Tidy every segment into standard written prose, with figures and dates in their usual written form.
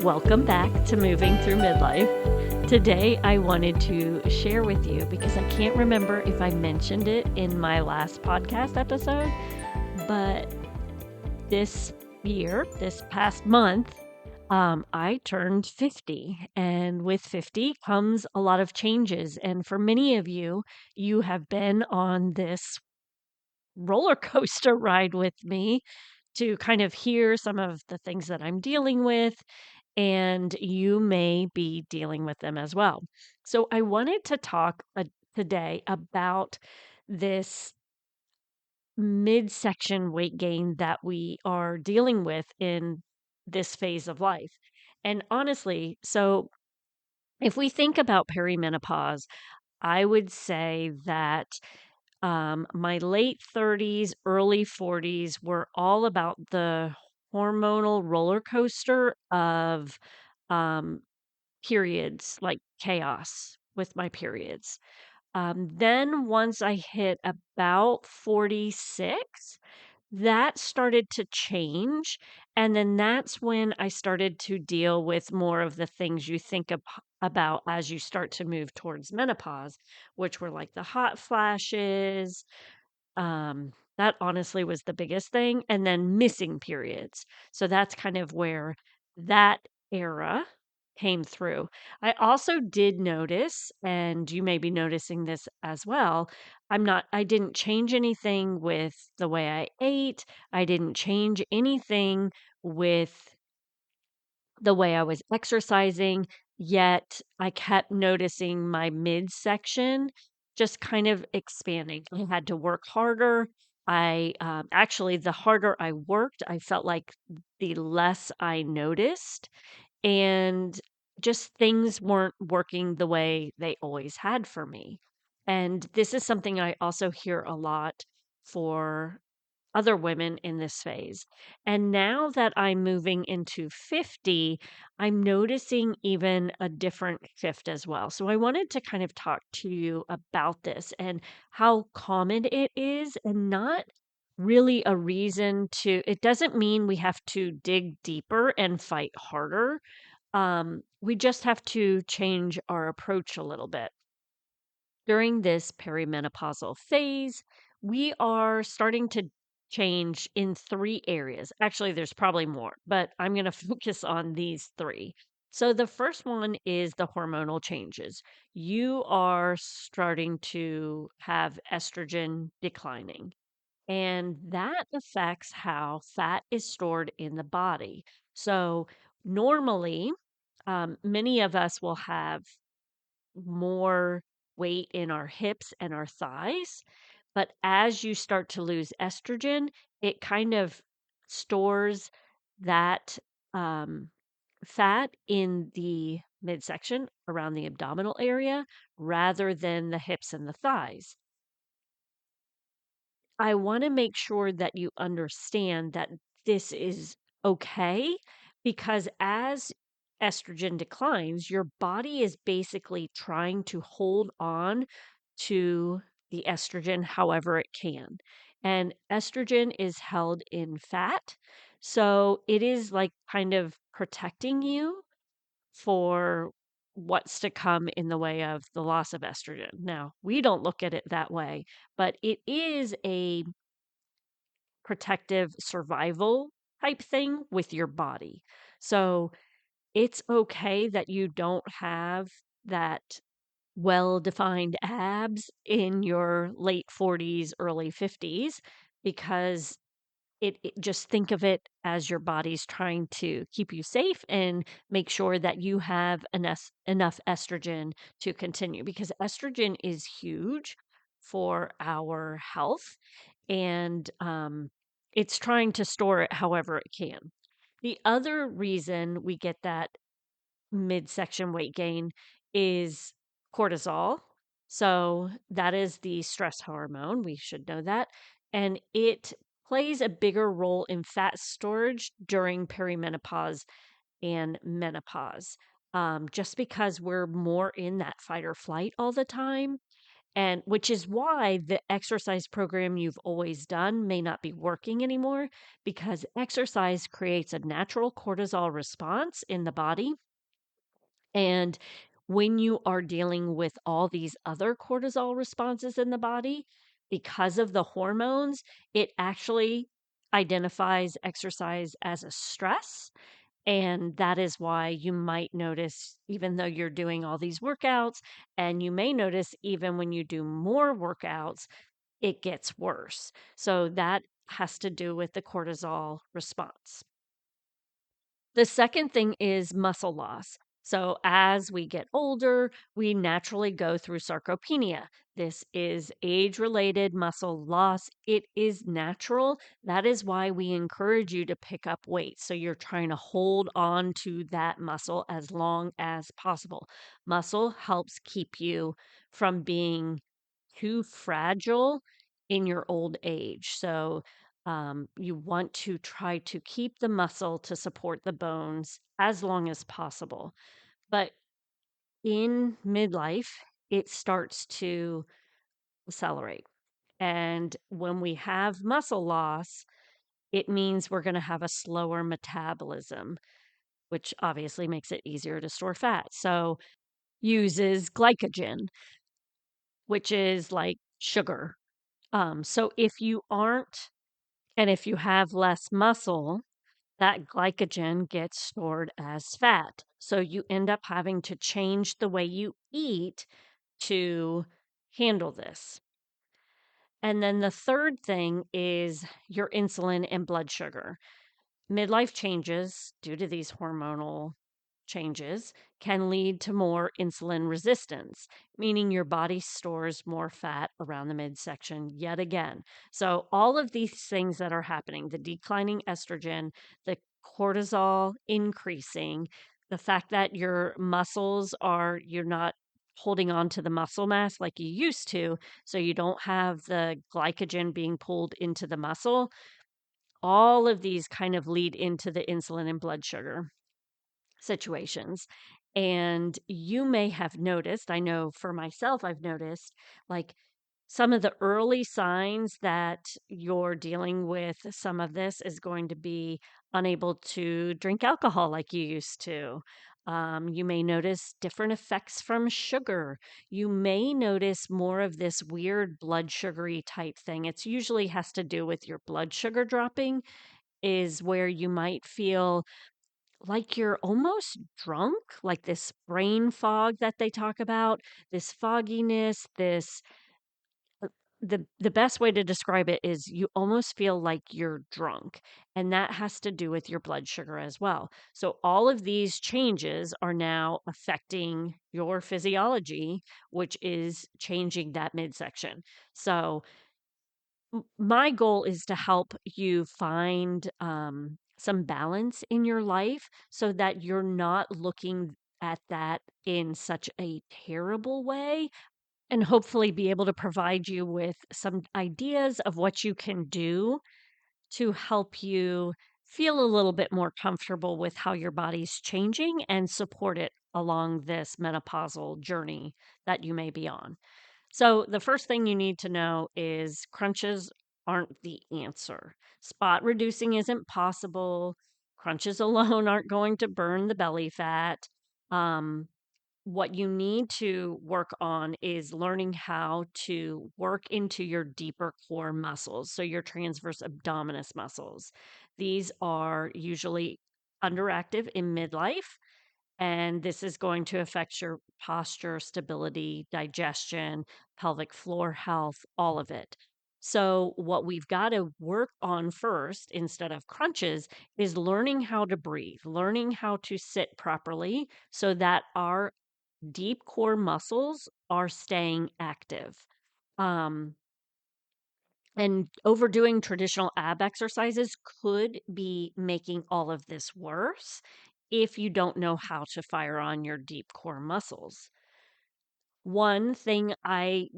Welcome back to Moving Through Midlife. Today, I wanted to share with you because I can't remember if I mentioned it in my last podcast episode, but this year, this past month, I turned 50, and with 50 comes a lot of changes. And for many of you, you have been on this roller coaster ride with me to kind of hear some of the things that I'm dealing with, and you may be dealing with them as well. So, I wanted to talk today about this midsection weight gain that we are dealing with in this phase of life. And honestly, so if we think about perimenopause, I would say that my late 30s, early 40s were all about the hormonal roller coaster of um, periods, like chaos with my periods. Then once I hit about 46, that started to change. And then that's when I started to deal with more of the things you think about as you start to move towards menopause, which were like the hot flashes. That honestly was the biggest thing. And then missing periods. So that's kind of where that era came through. I also did notice, and you may be noticing this as well. I didn't change anything with the way I ate. I didn't change anything with the way I was exercising, yet I kept noticing my midsection just kind of expanding. I had to work harder. I actually, the harder I worked, I felt like the less I noticed, and just things weren't working the way they always had for me. And this is something I also hear a lot for other women in this phase. And now that I'm moving into 50, I'm noticing even a different shift as well. So I wanted to kind of talk to you about this and how common it is, and not really a reason to, it doesn't mean we have to dig deeper and fight harder. We just have to change our approach a little bit. During this perimenopausal phase, we are starting to change in three areas. Actually, there's probably more, but I'm going to focus on these three. So, the first one is the hormonal changes. You are starting to have estrogen declining, and that affects how fat is stored in the body. So, normally, many of us will have more weight in our hips and our thighs. But as you start to lose estrogen, it kind of stores that um, fat in the midsection around the abdominal area rather than the hips and the thighs. I want to make sure that you understand that this is okay, because as estrogen declines, your body is basically trying to hold on to the estrogen however it can. And estrogen is held in fat. So it is like kind of protecting you for what's to come in the way of the loss of estrogen. Now, we don't look at it that way, but it is a protective survival type thing with your body. So it's okay that you don't have that well defined abs in your late 40s, early 50s, because just think of it as your body's trying to keep you safe and make sure that you have enough estrogen to continue, because estrogen is huge for our health, and it's trying to store it however it can. The other reason we get that midsection weight gain is cortisol. So that is the stress hormone. We should know that. And it plays a bigger role in fat storage during perimenopause and menopause. Just because we're more in that fight or flight all the time. And which is why the exercise program you've always done may not be working anymore because exercise creates a natural cortisol response in the body. And when you are dealing with all these other cortisol responses in the body, because of the hormones, it actually identifies exercise as a stress. And that is why you might notice, even though you're doing all these workouts, and you may notice even when you do more workouts, it gets worse. So that has to do with the cortisol response. The second thing is muscle loss. So, as we get older, we naturally go through sarcopenia. This is age related muscle loss. It is natural. That is why we encourage you to pick up weight. So, you're trying to hold on to that muscle as long as possible. Muscle helps keep you from being too fragile in your old age. So, you want to try to keep the muscle to support the bones as long as possible. But in midlife, it starts to accelerate. And when we have muscle loss, it means we're going to have a slower metabolism, which obviously makes it easier to store fat. So, uses glycogen, which is like sugar. So, if you aren't, and if you have less muscle, that glycogen gets stored as fat. So you end up having to change the way you eat to handle this. And then the third thing is your insulin and blood sugar. Midlife changes due to these hormonal changes can lead to more insulin resistance, meaning your body stores more fat around the midsection yet again. So, all of these things that are happening, the declining estrogen, the cortisol increasing, the fact that your muscles are, you're not holding on to the muscle mass like you used to, so you don't have the glycogen being pulled into the muscle, all of these kind of lead into the insulin and blood sugar situations. And you may have noticed, I know for myself, I've noticed like some of the early signs that you're dealing with some of this is going to be unable to drink alcohol like you used to. You may notice different effects from sugar. You may notice more of this weird blood sugary type thing. It's usually has to do with your blood sugar dropping, is where you might feel like you're almost drunk, like this brain fog that they talk about, this fogginess, this the best way to describe it is you almost feel like you're drunk, and that has to do with your blood sugar as well. So all of these changes are now affecting your physiology, which is changing that midsection. So my goal is to help you find some balance in your life so that you're not looking at that in such a terrible way, and hopefully be able to provide you with some ideas of what you can do to help you feel a little bit more comfortable with how your body's changing and support it along this menopausal journey that you may be on. So, the first thing you need to know is crunches aren't the answer. Spot reducing isn't possible. Crunches alone aren't going to burn the belly fat. Um, what you need to work on is learning how to work into your deeper core muscles. So, your transverse abdominis muscles. These are usually underactive in midlife, and this is going to affect your posture, stability, digestion, pelvic floor health, all of it. So, what we've got to work on first, instead of crunches, is learning how to breathe, learning how to sit properly so that our deep core muscles are staying active. Um, and overdoing traditional ab exercises could be making all of this worse if you don't know how to fire on your deep core muscles. One thing I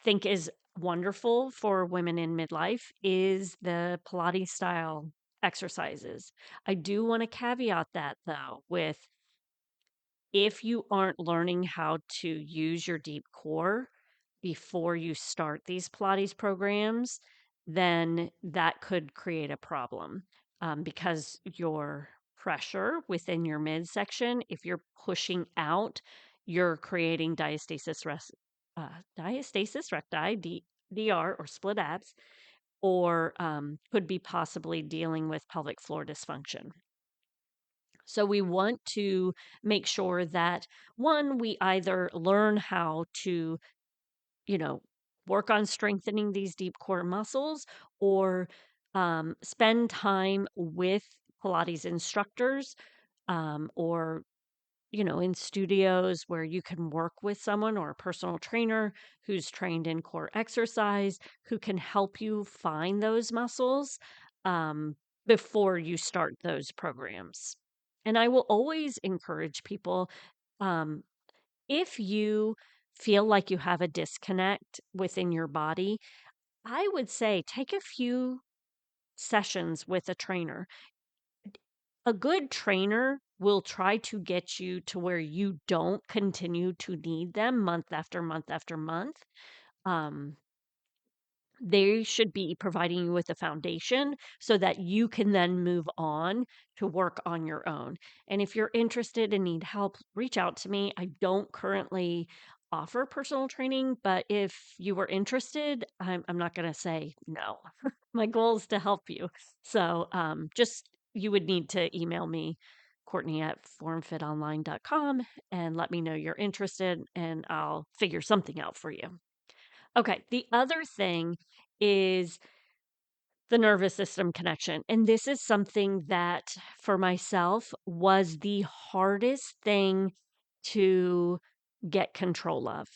think is wonderful for women in midlife is the Pilates style exercises. I do want to caveat that though with, if you aren't learning how to use your deep core, before you start these Pilates programs, then that could create a problem, because your pressure within your midsection, if you're pushing out, you're creating diastasis recti, DR, or split abs, or could be possibly dealing with pelvic floor dysfunction. So we want to make sure that, one, we either learn how to, you know, work on strengthening these deep core muscles, or spend time with Pilates instructors, or in studios where you can work with someone or a personal trainer who's trained in core exercise, who can help you find those muscles, um, before you start those programs. And I will always encourage people, um, if you feel like you have a disconnect within your body, I would say take a few sessions with a trainer. A good trainer will try to get you to where you don't continue to need them month after month after month. Um, they should be providing you with a foundation so that you can then move on to work on your own. And if you're interested and need help, reach out to me. I don't currently offer personal training, but if you were interested, I'm not going to say no. My goal is to help you. So just you would need to email me, Courtney at formfitonline.com, and let me know you're interested, and I'll figure something out for you. Okay, the other thing is the nervous system connection. And this is something that for myself was the hardest thing to get control of.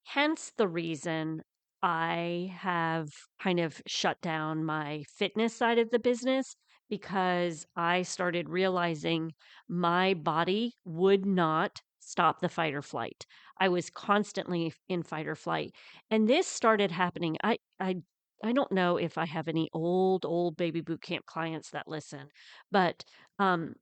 Hence the reason I have kind of shut down my fitness side of the business, because I started realizing my body would not stop the fight or flight. I was constantly in fight or flight. And this started happening. I don't know if I have any old baby boot camp clients that listen, but um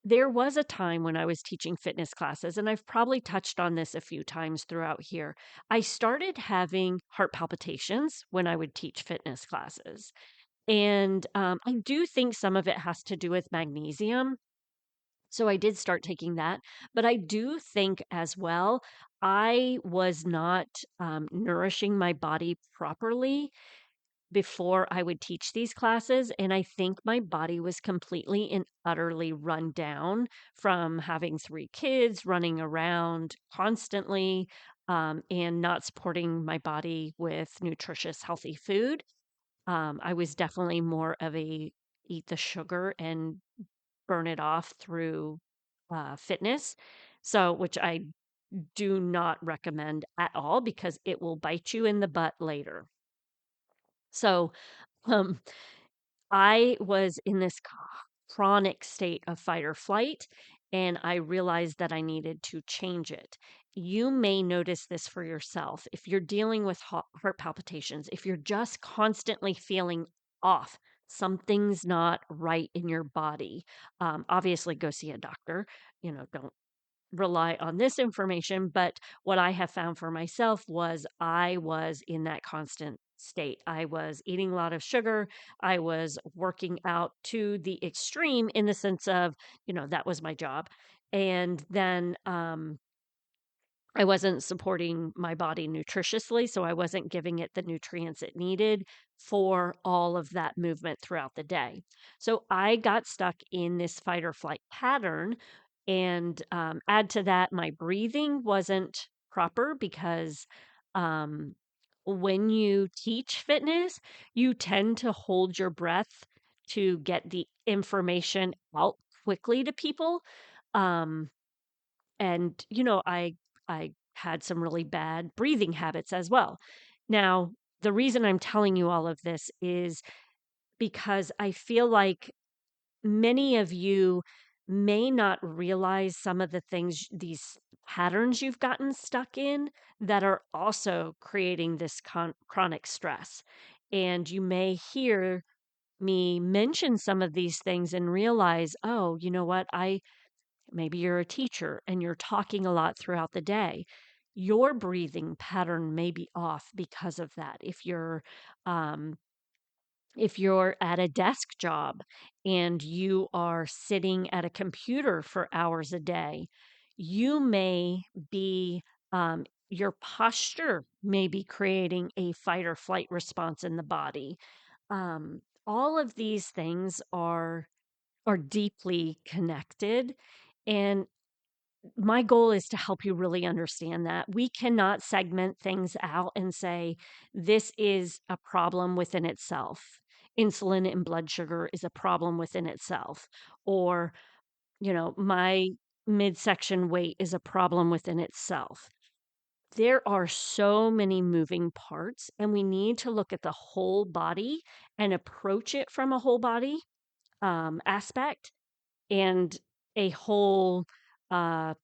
there was a time when I was teaching fitness classes, and I've probably touched on this a few times throughout here. I started having heart palpitations when I would teach fitness classes. And I do think some of it has to do with magnesium. So I did start taking that. But I do think as well, I was not nourishing my body properly before I would teach these classes. And I think my body was completely and utterly run down from having three kids, running around constantly, and not supporting my body with nutritious, healthy food. I was definitely more of a eat the sugar and burn it off through fitness. So, which I do not recommend at all, because it will bite you in the butt later. So, um, I was in this chronic state of fight or flight, and I realized that I needed to change it. You may notice this for yourself. If you're dealing with heart palpitations, if you're just constantly feeling off, something's not right in your body. Obviously, go see a doctor. Don't rely on this information, but what I have found for myself was I was in that constant state. I was eating a lot of sugar. I was working out to the extreme, in the sense of, that was my job. And then I wasn't supporting my body nutritiously, so I wasn't giving it the nutrients it needed for all of that movement throughout the day. So I got stuck in this fight or flight pattern. And add to that, my breathing wasn't proper, because um, when you teach fitness, you tend to hold your breath to get the information out quickly to people. Um, and I had some really bad breathing habits as well. Now, the reason I'm telling you all of this is because I feel like many of you may not realize some of the things, these patterns you've gotten stuck in, that are also creating this chronic stress. And you may hear me mention some of these things and realize, oh, you know what? Maybe you're a teacher and you're talking a lot throughout the day. your breathing pattern may be off because of that. Um, if you're at a desk job and you are sitting at a computer for hours a day, you may be, your posture may be creating a fight or flight response in the body. All of these things are deeply connected. And my goal is to help you really understand that. We cannot segment things out and say, this is a problem within itself. Insulin and blood sugar is a problem within itself. Or, my midsection weight is a problem within itself. There are so many moving parts, and we need to look at the whole body and approach it from a whole body aspect and a whole uh,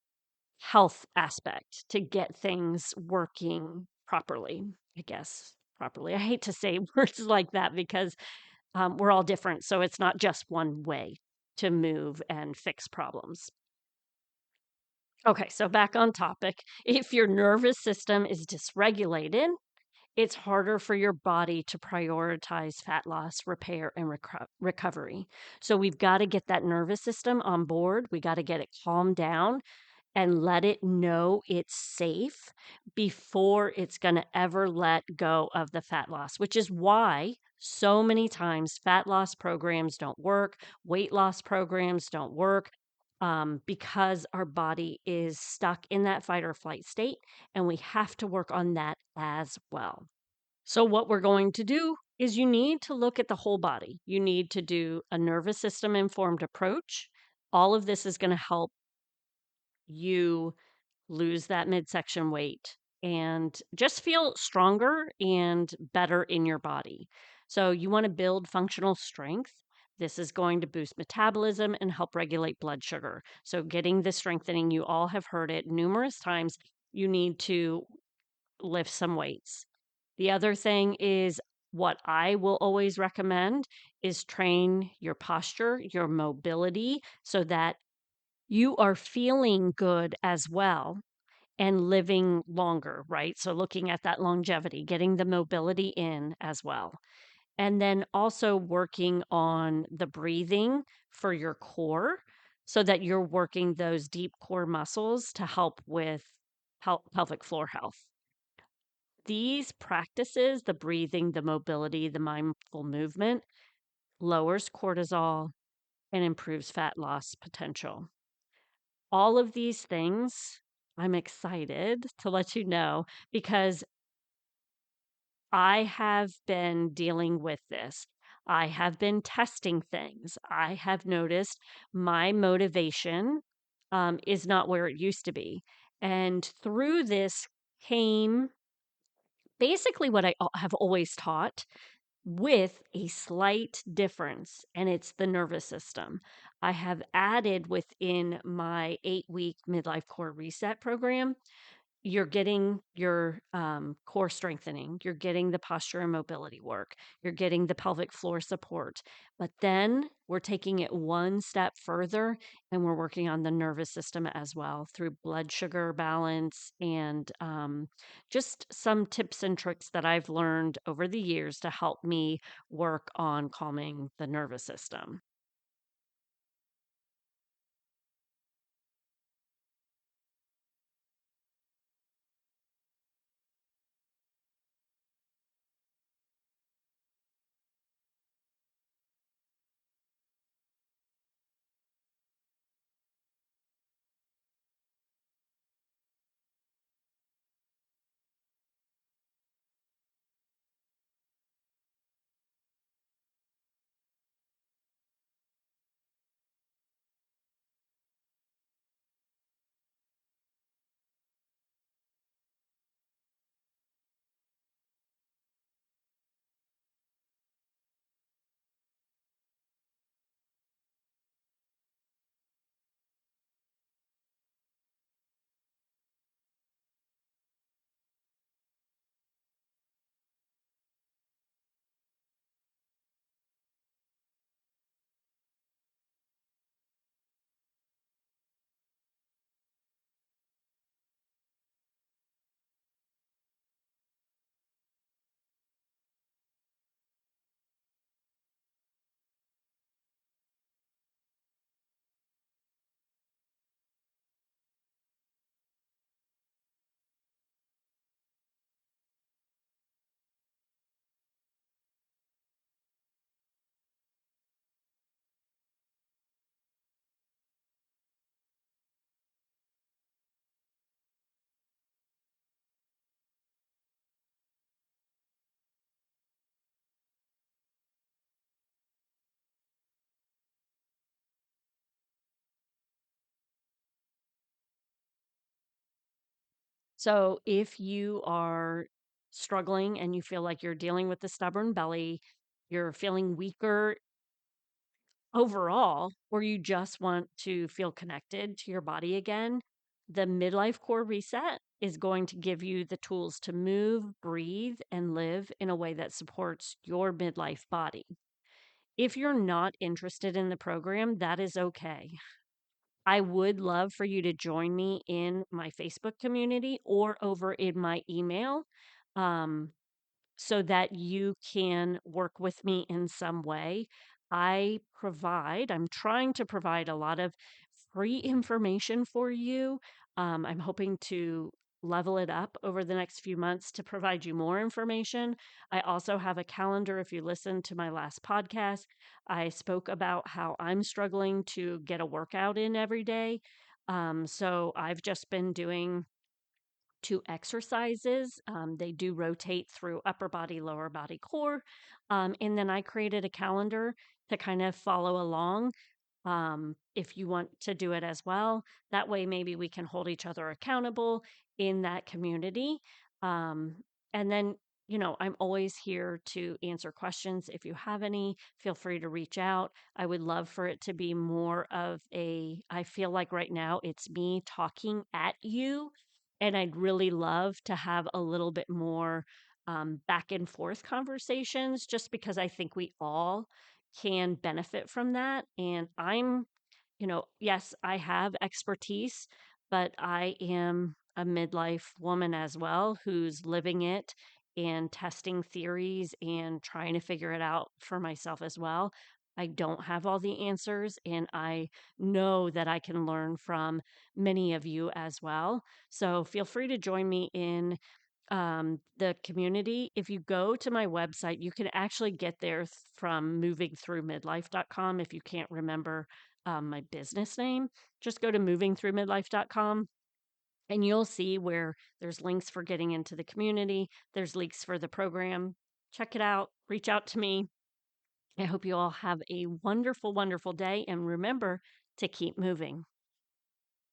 health aspect to get things working properly, I guess. Properly. I hate to say words like that because we're all different. So it's not just one way to move and fix problems. Okay, so back on topic. If your nervous system is dysregulated, it's harder for your body to prioritize fat loss, repair, and recovery. So we've got to get that nervous system on board. We got to get it calmed down and let it know it's safe before it's going to ever let go of the fat loss, which is why so many times fat loss programs don't work, weight loss programs don't work. Because our body is stuck in that fight or flight state, and we have to work on that as well. So, what we're going to do is you need to look at the whole body. You need to do a nervous system informed approach. All of this is going to help you lose that midsection weight and just feel stronger and better in your body. So, you want to build functional strength. This is going to boost metabolism and help regulate blood sugar. So, getting the strengthening, you all have heard it numerous times. You need to lift some weights. The other thing is what I will always recommend is train your posture, your mobility, so that you are feeling good as well and living longer, right? So looking at that longevity, getting the mobility in as well. And then also working on the breathing for your core so that you're working those deep core muscles to help with pelvic floor health. These practices, the breathing, the mobility, the mindful movement, lowers cortisol and improves fat loss potential. All of these things, I'm excited to let you know because I have been dealing with this. I have been testing things. I have noticed my motivation is not where it used to be. And through this came basically what I have always taught with a slight difference, and it's the nervous system. I have added within my 8-week midlife core reset program, you're getting your core strengthening, you're getting the posture and mobility work, you're getting the pelvic floor support. But then we're taking it one step further and we're working on the nervous system as well through blood sugar balance and just some tips and tricks that I've learned over the years to help me work on calming the nervous system. So if you are struggling and you feel like you're dealing with the stubborn belly, you're feeling weaker overall, or you just want to feel connected to your body again, the midlife core reset is going to give you the tools to move, breathe, and live in a way that supports your midlife body. If you're not interested in the program, that is okay. I would love for you to join me in my Facebook community or over in my email. Um, so that you can work with me in some way. I'm trying to provide a lot of free information for you. I'm hoping to level it up over the next few months to provide you more information. I also have a calendar. If you listened to my last podcast, I spoke about how I'm struggling to get a workout in every day. So I've just been doing two exercises. They do rotate through upper body, lower body, core. And then I created a calendar to kind of follow along if you want to do it as well. That way, maybe we can hold each other accountable in that community. Um, and then, I'm always here to answer questions. If you have any, feel free to reach out. I would love for it to be more of I feel like right now it's me talking at you. And I'd really love to have a little bit more back and forth conversations just because I think we all can benefit from that. And yes, I have expertise, but I am a midlife woman as well who's living it and testing theories and trying to figure it out for myself as well. I don't have all the answers, and I know that I can learn from many of you as well. So feel free to join me in the community. If you go to my website, you can actually get there from movingthroughmidlife.com. If you can't remember my business name, just go to movingthroughmidlife.com and you'll see where there's links for getting into the community. There's links for the program. Check it out. Reach out to me. I hope you all have a wonderful, wonderful day. And remember to keep moving.